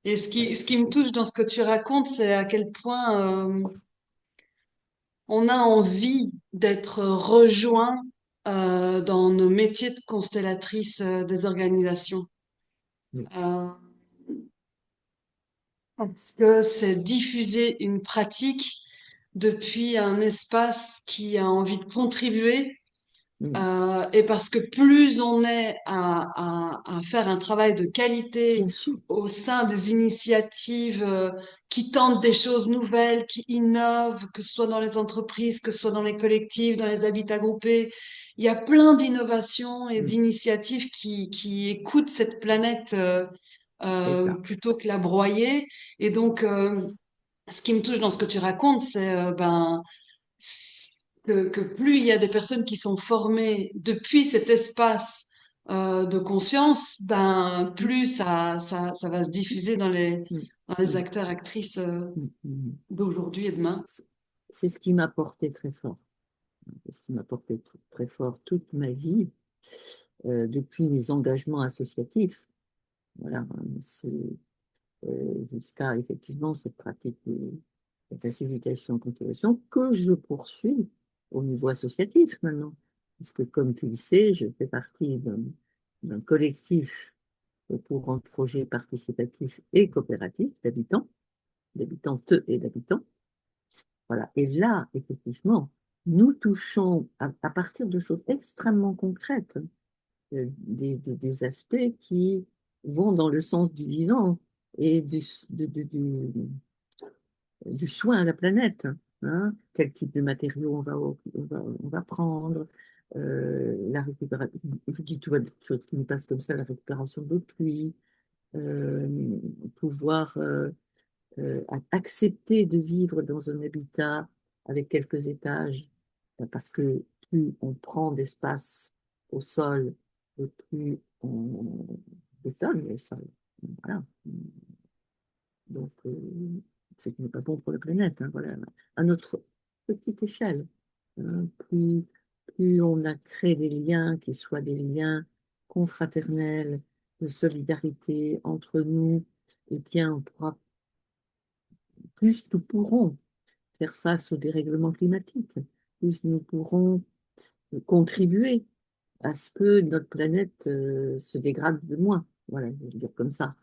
Et ce qui me touche dans ce que tu racontes, c'est à quel point on a envie d'être rejoint dans nos métiers de constellatrice des organisations. Mm. Euh, Parce que c'est diffuser une pratique depuis un espace qui a envie de contribuer. Mm. Et parce que plus on est à faire un travail de qualité Bien sûr. au sein des initiatives qui tentent des choses nouvelles, qui innovent, que ce soit dans les entreprises, que ce soit dans les collectifs, dans les habitats groupés, il y a plein d'innovations et Mm. d'initiatives qui écoutent cette planète C'est ça. plutôt que la broyer. Et donc, ce qui me touche dans ce que tu racontes, c'est que plus il y a des personnes qui sont formées depuis cet espace de conscience, ben Mm. plus ça va se diffuser Mm. dans les Mm. acteurs, actrices Mm. Mm. d'aujourd'hui et demain. C'est c'est ce qui m'a porté très fort. C'est ce qui m'a porté très fort toute ma vie, depuis mes engagements associatifs. Voilà, c'est jusqu'à effectivement cette pratique de la classification en constellation que je poursuis au niveau associatif maintenant. Puisque comme tu le sais, je fais partie d'un collectif pour un projet participatif et coopératif d'habitantes et d'habitants. Voilà. Et là, effectivement, nous touchons à partir de choses extrêmement concrètes, des aspects qui vont dans le sens du vivant et du soin à la planète. Hein. Quel type de matériaux on va prendre, la récupération, je dis tout va choses qui nous passent comme ça, la récupération d'eau de pluie, euh, pouvoir accepter de vivre dans un habitat avec quelques étages, parce que plus on prend d'espace au sol, et plus on bétonne le sol. Voilà. Donc, c'est ce n'est pas bon pour la planète. Hein, voilà. À notre petite échelle, hein, plus on a créé des liens qui soient des liens confraternels, de solidarité entre nous, et bien, on pourra, plus nous pourrons faire face au dérèglement climatique, plus nous pourrons contribuer à ce que notre planète se dégrade de moins. Voilà, je vais le dire comme ça.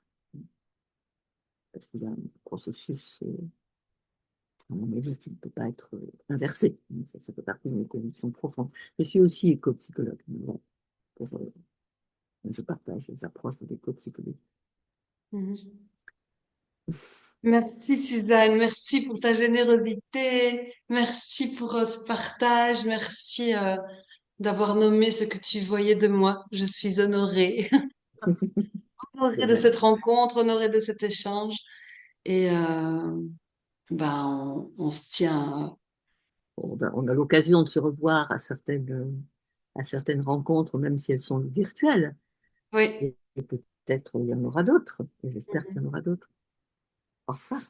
Parce qu'il y a un processus, à mon avis, qui ne peut pas être inversé. Ça fait partie de mes convictions profondes. Je suis aussi éco-psychologue. Bon, je partage les approches de l'éco-psychologie. Mhm. Merci Suzanne, merci pour ta générosité, merci pour ce partage, merci d'avoir nommé ce que tu voyais de moi. Je suis honorée, De honorée de même. cette rencontre, honorée de cet échange. Et ben, on se tient. Bon, ben, on a l'occasion de se revoir à certaines rencontres, même si elles sont virtuelles. Oui. Et peut-être il y en aura d'autres. Et j'espère qu'il y en aura d'autres. Au revoir.